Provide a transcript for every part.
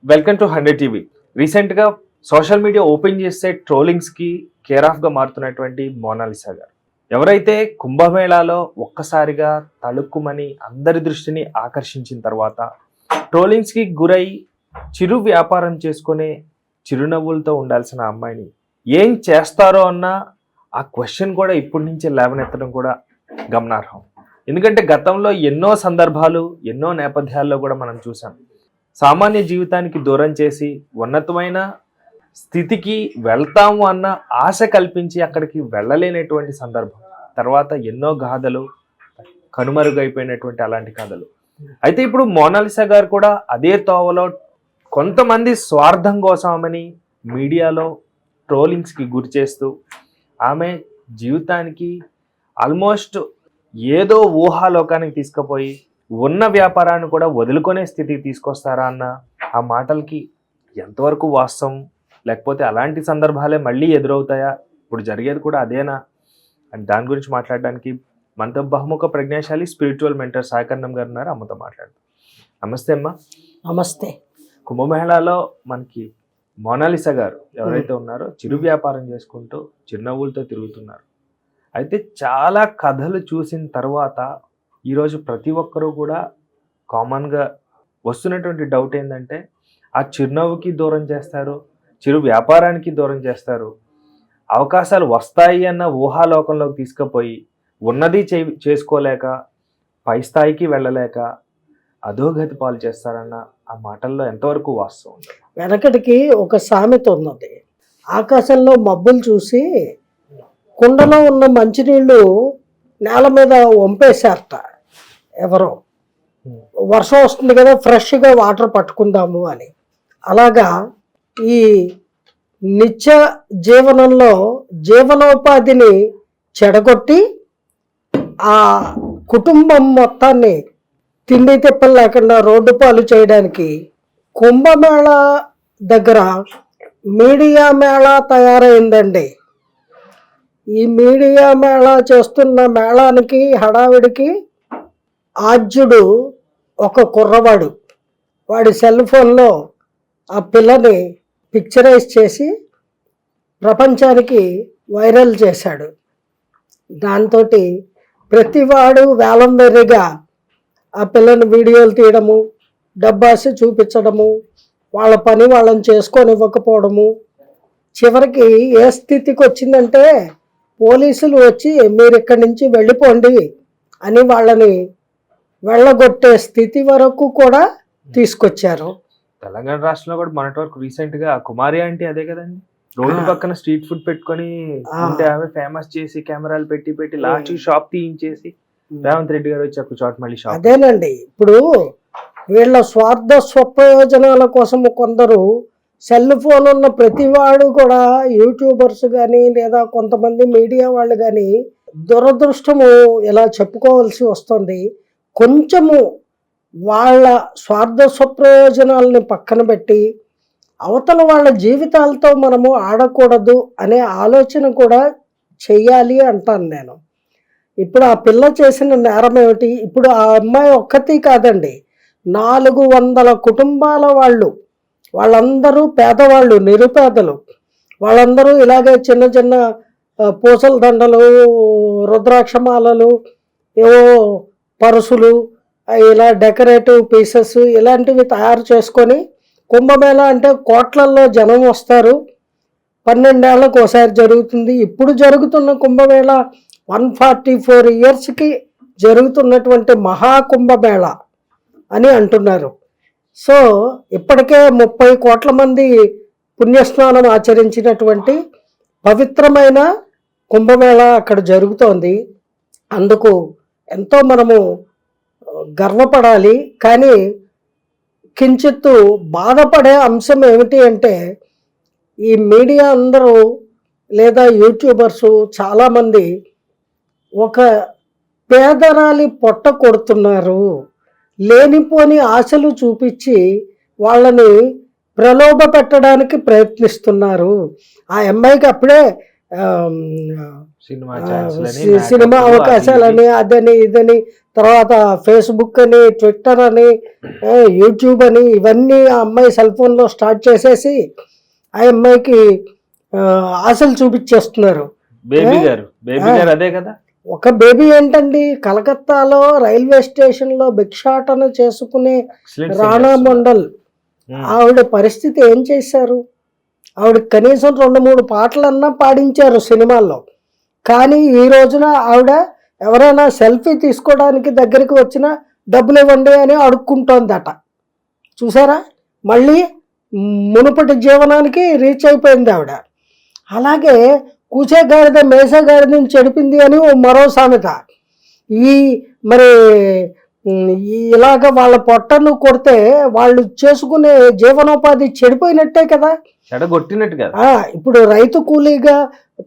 Welcome to 100 TV. రీసెంట్గా social media open చేస్తే ట్రోలింగ్స్కి care ఆఫ్గా మారుతున్నటువంటి Mona Lisa గారు ఎవరైతే కుంభమేళాలో ఒక్కసారిగా తళుక్కుమని అందరి దృష్టిని ఆకర్షించిన తర్వాత ట్రోలింగ్స్కి గురై చిరు వ్యాపారం చేసుకునే చిరునవ్వులతో ఉండాల్సిన అమ్మాయిని ఏం చేస్తారో అన్న ఆ క్వశ్చన్ కూడా ఇప్పటి నుంచే లేవనెత్తడం కూడా గమనార్హం. ఎందుకంటే గతంలో ఎన్నో సందర్భాలు ఎన్నో నేపథ్యాల్లో కూడా మనం చూసాం. సామాన్య జీవితానికి దూరం చేసి ఉన్నతమైన స్థితికి వెళ్తాము అన్న ఆశ కల్పించి అక్కడికి వెళ్ళలేనటువంటి సందర్భం. తర్వాత ఎన్నో గాథలు కనుమరుగైపోయినటువంటి అలాంటి కథలు. అయితే ఇప్పుడు మోనాలిసా గారు కూడా అదే తోవలో కొంతమంది స్వార్థం కోసమని మీడియాలో ట్రోలింగ్స్కి గురి చేస్తూ ఆమె జీవితానికి ఆల్మోస్ట్ ఏదో ఊహాలోకానికి తీసుకుపోయి ఉన్న వ్యాపారాన్ని కూడా వదులుకునే స్థితికి తీసుకొస్తారా అన్న ఆ మాటలకి ఎంతవరకు వాస్తవం, లేకపోతే అలాంటి సందర్భాలే మళ్ళీ ఎదురవుతాయా, ఇప్పుడు జరిగేది కూడా అదేనా అని దాని గురించి మాట్లాడడానికి మనతో బహుముఖ ప్రజ్ఞాశాలి స్పిరిచువల్ మెంటర్ సాయికర్ణం గారు ఉన్నారు. అమ్మతో మాట్లాడతాం. నమస్తే అమ్మ. నమస్తే. కుంభమేళాలో మనకి మోనాలిసా గారు ఎవరైతే ఉన్నారో చిరు వ్యాపారం చేసుకుంటూ చిరునవ్వులతో తిరుగుతున్నారు. అయితే చాలా కథలు చూసిన తర్వాత ఈరోజు ప్రతి ఒక్కరూ కూడా కామన్గా వస్తున్నటువంటి డౌట్ ఏంటంటే ఆ చిరునవ్వుకి దూరం చేస్తారు, చిరు వ్యాపారానికి దూరం చేస్తారు, అవకాశాలు వస్తాయి అన్న ఊహాలోకంలోకి తీసుకుపోయి ఉన్నది చేసుకోలేక పై స్థాయికి వెళ్ళలేక అధోగతి పాలు చేస్తారన్న ఆ మాటల్లో ఎంతవరకు వాస్తవం? వెనకటికి ఒక సామెత ఉన్నది. ఆకాశంలో మబ్బులు చూసి కుండలో ఉన్న మంచినీళ్ళు నేల మీద వంపేశారట ఎవరో. వర్షం వస్తుంది కదా, ఫ్రెష్గా వాటర్ పట్టుకుందాము అని. అలాగా ఈ నిత్య జీవనంలో జీవనోపాధిని చెడగొట్టి ఆ కుటుంబం మొత్తాన్ని తిండి తిప్పలు లేకుండా రోడ్డు పాలు చేయడానికి కుంభమేళ దగ్గర మీడియా మేళా తయారైందండి. ఈ మీడియా మేళా చేస్తున్న మేళానికి హడావిడికి ఆద్యుడు ఒక కుర్రవాడు వాడి సెల్ ఫోన్లో ఆ పిల్లని పిక్చరైజ్ చేసి ప్రపంచానికి వైరల్ చేశాడు. దాంతో ప్రతివాడు వేలం వెర్రిగా ఆ పిల్లని వీడియోలు తీయడము, డబ్బాసి చూపించడము, వాళ్ళ పని వాళ్ళని చేసుకొనివ్వకపోవడము, చివరికి ఏ స్థితికి వచ్చిందంటే పోలీసులు వచ్చి మీరు ఇక్కడి నుంచి వెళ్ళిపోండి అని వాళ్ళని వెళ్ళగొట్టే స్థితి వరకు కూడా తీసుకొచ్చారు. తెలంగాణ రాష్ట్రంలో కూడా మొన్నటి వరకు రీసెంట్గా కుమారి అంటే అదే కదండి, రోడ్డు పక్కన స్ట్రీట్ ఫుడ్ పెట్టుకొని ఉంటే ఆమె ఫేమస్ చేసి కెమెరాలు పెట్టి లాస్ట్ షాప్ తీయించేసి రేవంత్ రెడ్డి గారు వచ్చి ఒక చోట మళ్ళీ షాప్. అదేనండి, ఇప్పుడు వీళ్ళ స్వార్థ స్వప్రయోజనాల కోసం కొందరు సెల్ ఫోన్ ఉన్న ప్రతివాడు కూడా యూట్యూబర్స్ కానీ లేదా కొంతమంది మీడియా వాళ్ళు కానీ దురదృష్టము ఇలా చెప్పుకోవాల్సి వస్తుంది. కొంచెము వాళ్ళ స్వార్థ స్వప్రయోజనాలని పక్కన పెట్టి అవతల వాళ్ళ జీవితాలతో మనము ఆడకూడదు అనే ఆలోచన కూడా చెయ్యాలి అంటాను నేను. ఇప్పుడు ఆ పిల్ల చేసిన నేరం ఏమిటి? ఇప్పుడు ఆ అమ్మాయి ఒక్కటి కాదండి, 400 కుటుంబాల వాళ్ళందరూ పేదవాళ్ళు, నిరుపేదలు. వాళ్ళందరూ ఇలాగే చిన్న చిన్న పూసల దండలు, రుద్రాక్షమాలలు, ఏవో పరుసులు, ఇలా డెకరేటివ్ పీసెస్ ఇలాంటివి తయారు చేసుకొని కుంభమేళ అంటే కోట్లల్లో జనం వస్తారు. 12 ఏళ్లకు ఒకసారి జరుగుతుంది. ఇప్పుడు జరుగుతున్న కుంభమేళ 144 ఇయర్స్కి జరుగుతున్నటువంటి మహాకుంభమేళ అని అంటున్నారు. సో ఇప్పటికే 30 కోట్ల మంది పుణ్యస్నానం ఆచరించినటువంటి పవిత్రమైన కుంభమేళ అక్కడ జరుగుతోంది. అందుకు ఎంతో మనము గర్వపడాలి. కానీ కించిత్తు బాధపడే అంశం ఏమిటి అంటే ఈ మీడియా అందరూ లేదా యూట్యూబర్సు చాలామంది ఒక పేదరాలి పొట్ట కొడుతున్నారు. లేనిపోని ఆశలు చూపించి వాళ్ళని ప్రలోభ పెట్టడానికి ప్రయత్నిస్తున్నారు. ఆ అమ్మాయికి అప్పుడే సినిమా ఆ, ఛాన్స్ సినిమా అవకాశాలని అదని ఇదని, తర్వాత ఫేస్బుక్ అని, ట్విట్టర్ అని, యూట్యూబ్ అని, ఇవన్నీ ఆ అమ్మాయి సెల్ ఫోన్లో స్టార్ట్ చేసేసి ఆ అమ్మాయికి ఆశలు చూపించేస్తున్నారు. బేబీ గారు అదే కదా. ఒక బేబీ ఏంటండి, కలకత్తాలో రైల్వే స్టేషన్లో భిక్షాటన చేసుకునే Excellent రాణా singers. మండల్, ఆవిడ పరిస్థితి ఏం చేశారు? ఆవిడ కనీసం 2-3 పాటలన్నా పాడించారు సినిమాల్లో. కానీ ఈ రోజున ఆవిడ ఎవరైనా సెల్ఫీ తీసుకోవడానికి దగ్గరికి వచ్చినా డబ్బులు ఇవ్వండి అని అడుక్కుంటోందట. చూసారా, మళ్ళీ మునుపటి జీవనానికి రీచ్ అయిపోయింది ఆవిడ. అలాగే కూచేగాడిద మేసగాడిదని చెడిపింది అని మరో సామెత. ఈ మరి ఇలాగ వాళ్ళ పొట్టను కొడితే వాళ్ళు చేసుకునే జీవనోపాధి చెడిపోయినట్టే కదా, చెడగొట్టినట్టు కదా. ఇప్పుడు రైతు కూలీగా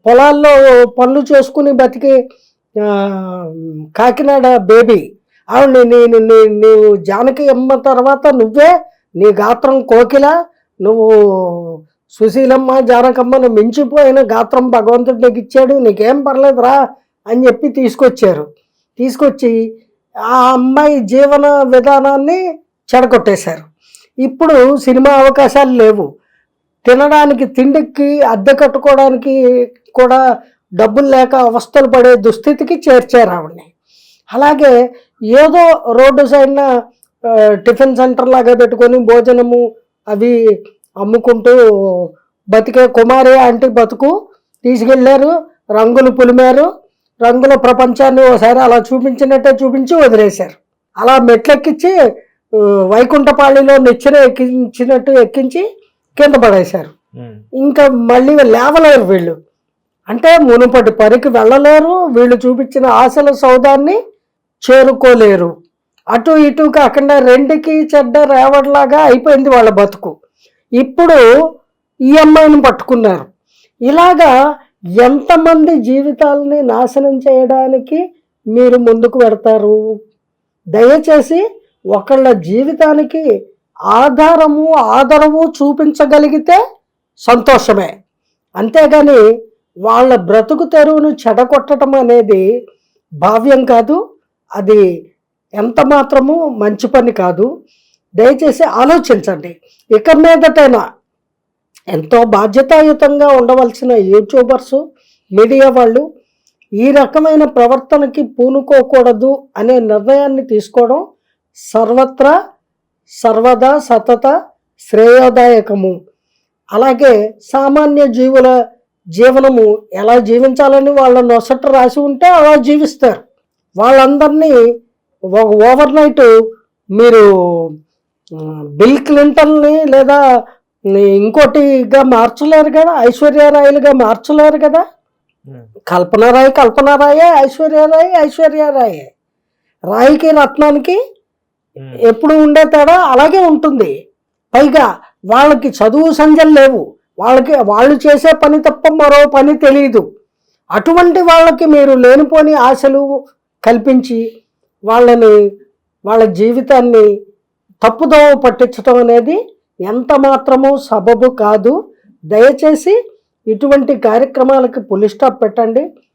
పొలాల్లో పనులు చేసుకుని బతికి కాకినాడ బేబీ ఆవిడ నువ్వు జానకి అమ్మ తర్వాత నువ్వే, నీ గాత్రం కోకిల, నువ్వు సుశీలమ్మ జానకమ్మను మించిపోయిన గాత్రం భగవంతుడు నీకు ఇచ్చాడు, నీకేం పర్లేదురా అని చెప్పి తీసుకొచ్చి ఆ అమ్మాయి జీవన విధానాన్ని చెడగొట్టేశారు. ఇప్పుడు సినిమా అవకాశాలు లేవు, తినడానికి తిండికి అద్దె కట్టుకోవడానికి కూడా డబ్బులు లేక అవస్థలు పడే దుస్థితికి చేర్చారు ఆవిడని. అలాగే ఏదో రోడ్డు సైడ్న టిఫిన్ సెంటర్ లాగా పెట్టుకొని భోజనము అవి అమ్ముకుంటూ బతికే కుమారి ఆంటీ బతుకు తీసుకెళ్ళారు, రంగులు పులిమారు, రంగుల ప్రపంచాన్ని ఒకసారి అలా చూపించినట్టే చూపించి వదిలేశారు. అలా మెట్లెక్కించి వైకుంఠపాళిలో నెచ్చిన ఎక్కించినట్టు ఎక్కించి కింద పడేశారు. ఇంకా మళ్ళీ లేవలేరు వీళ్ళు, అంటే మునుపటి పరికి వెళ్ళలేరు, వీళ్ళు చూపించిన ఆశల సౌదాన్ని చేరుకోలేరు. అటు ఇటు కాకుండా రెండుకి చెడ్డ రేవడిలాగా అయిపోయింది వాళ్ళ బతుకు. ఇప్పుడు ఈ అమ్మాయిని పట్టుకున్నారు. ఇలాగా ఎంతమంది జీవితాలని నాశనం చేయడానికి మీరు ముందుకు పెడతారు? దయచేసి ఒకళ్ళ జీవితానికి ఆదరవు చూపించగలిగితే సంతోషమే, అంతేగాని వాళ్ళ బ్రతుకు తెరువును చెడగొట్టడం అనేది భావ్యం కాదు, అది ఎంత మాత్రము మంచి పని కాదు. దయచేసి ఆలోచించండి. ఇక మీదటైనా ఎంతో బాధ్యతాయుతంగా ఉండవలసిన యూట్యూబర్సు, మీడియా వాళ్ళు ఈ రకమైన ప్రవర్తనకి పూనుకోకూడదు అనే నిర్ణయాన్ని తీసుకోవడం సర్వత్రా సర్వదా సతత శ్రేయోదాయకము. అలాగే సామాన్య జీవుల జీవనము ఎలా జీవించాలని వాళ్ళ నొసట రాసి ఉంటే అలా జీవిస్తారు. వాళ్ళందరినీ ఓవర్ నైట్ మీరు బిల్ క్లింటన్ని లేదా ఇంకోటిగా మార్చలేరు కదా, ఐశ్వర్యారాయలుగా మార్చలేరు కదా. కల్పనారాయే, ఐశ్వర్యారాయే. రాయికి రత్నానికి ఎప్పుడు ఉండే తేడా అలాగే ఉంటుంది. పైగా వాళ్ళకి చదువు సంజలు లేవు, వాళ్ళు చేసే పని తప్ప మరో పని తెలియదు. అటువంటి వాళ్ళకి మీరు లేనిపోని ఆశలు కల్పించి వాళ్ళ జీవితాన్ని తప్పుదోవ పట్టించడం అనేది ఎంత మాత్రమూ సబబు కాదు. దయచేసి ఇటువంటి కార్యక్రమాలకి పులి స్టాప్ పెట్టండి.